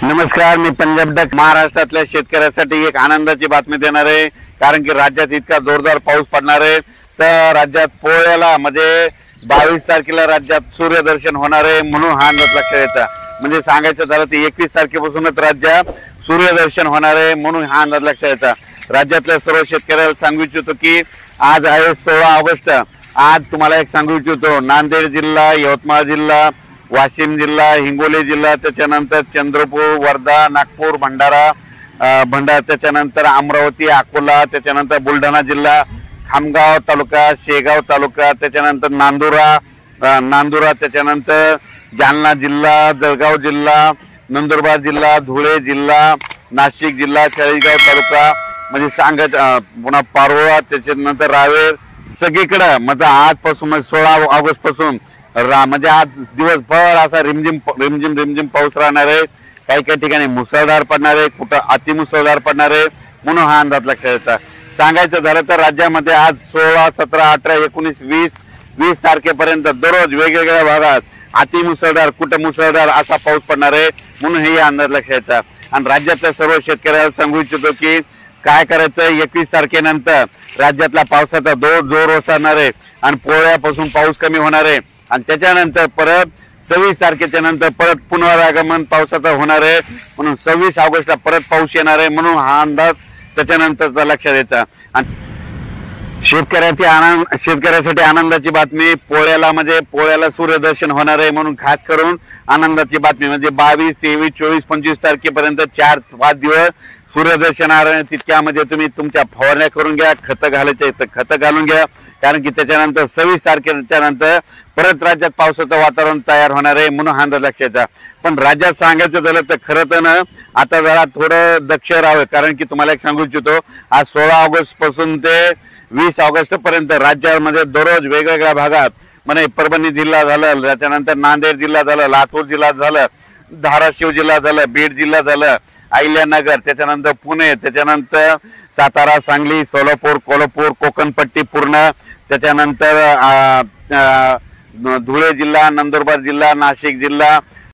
नमस्कार, मी पंजाब डक महाराष्ट्रातल्या शेतकऱ्यांसाठी एक आनंदाची बातमी देणार आहे। कारण की राज्यात इतका जोरदार पाऊस पडणार आहे, तर राज्यात पोळ्याला म्हणजे 22 तारखेला राज्यात सूर्यदर्शन होणार आहे म्हणून हा अंदाज लक्षात येतो। म्हणजे सांगायचं झालं तर 21 तारखेपासूनच राज्यात सूर्यदर्शन होणार आहे म्हणून हा अंदाज लक्षात येतो। राज्यातल्या सर्व शेतकऱ्यांना सांगू इच्छितो की आज आहे 16 ऑगस्ट। आज तुम्हाला एक सांगू इच्छितो, नांदेड जिल्हा, यवतमाळ जिल्हा, वाशिम जिल्हा, हिंगोली जिल्हा, त्याच्यानंतर चंद्रपूर, वर्धा, नागपूर, भंडारा, त्याच्यानंतर अमरावती, अकोला, त्याच्यानंतर बुलढाणा जिल्हा, खामगाव तालुका, शेगाव तालुका, त्याच्यानंतर नांदुरा, त्याच्यानंतर जालना जिल्हा, जळगाव जिल्हा, नंदुरबार जिल्हा, धुळे जिल्हा, नाशिक जिल्हा, चाळीसगाव तालुका, म्हणजे सांगत पुन्हा पारोळा, त्याच्यानंतर रावेर, सगळीकडे म्हणजे आजपासून 16 ऑगस्ट पासून म्हणजे आज दिवसभर असा रिमझिम पाऊस राहणार आहे। काही काही ठिकाणी मुसळधार पडणार आहे, कुठं अतिमुसळधार पडणार आहे म्हणून हा अंदाज लक्षात येतो। सांगायचं झालं तर राज्यामध्ये आज 16, 17, 18, 19, 20 तारखेपर्यंत दररोज वेगवेगळ्या भागात अतिमुसळधार, कुठं मुसळधार असा पाऊस पडणार आहे म्हणून हे अंदाज लक्षात येतो। आणि राज्यातल्या सर्व शेतकऱ्यांना सांगू इच्छितो की काय करायचं, 21 तारखेनंतर राज्यातला पावसाचा जोर ओसरणार आहे आणि पोळ्यापासून पाऊस कमी होणार आहे आणि त्याच्यानंतर परत 26 तारखेच्या नंतर परत पुनरागमन पावसाचा होणार आहे म्हणून 26 ऑगस्टला परत पाऊस येणार आहे म्हणून हा अंदाज त्याच्यानंतरचा लक्षात येतो। आणि शेतकऱ्यासाठी आनंदाची बातमी, पोळ्याला सूर्यदर्शन होणार आहे म्हणून खास करून आनंदाची बातमी म्हणजे 22, 23, 24, 25 तारखेपर्यंत 4-5 दिवस सूर्यदर्शन आहे। तितक्यामध्ये तुम्ही तुमच्या फवारण्या करून घ्या, खतं घालायचे तर खतं घालून घ्या, कारण की त्याच्यानंतर 26 तारखेच्या नंतर परत राज्यात पावसाचं वातावरण तयार होणार आहे म्हणून हा अंदाज लक्षात येतो। पण राज्यात सांगायचं झालं तर खरं तर ना आता जरा थोडं दक्ष राहावं, कारण की तुम्हाला एक सांगू इच्छितो, आज 16 ऑगस्ट पासून ते 20 ऑगस्ट पर्यंत राज्यामध्ये दररोज वेगवेगळ्या भागात म्हणजे परभणी जिल्हा झालं, त्याच्यानंतर नांदेड जिल्हा झालं, लातूर जिल्हा झालं, धाराशिव जिल्हा झालं, बीड जिल्हा झालं, अहिल्यानगर, त्याच्यानंतर पुणे, त्याच्यानंतर सातारा, सांगली, सोलापूर, कोल्हापूर, कोकणपट्टी पूर्ण, त्याच्यानंतर धुळे जिल्हा, नंदुरबार जिल्हा, नाशिक जिल्हा,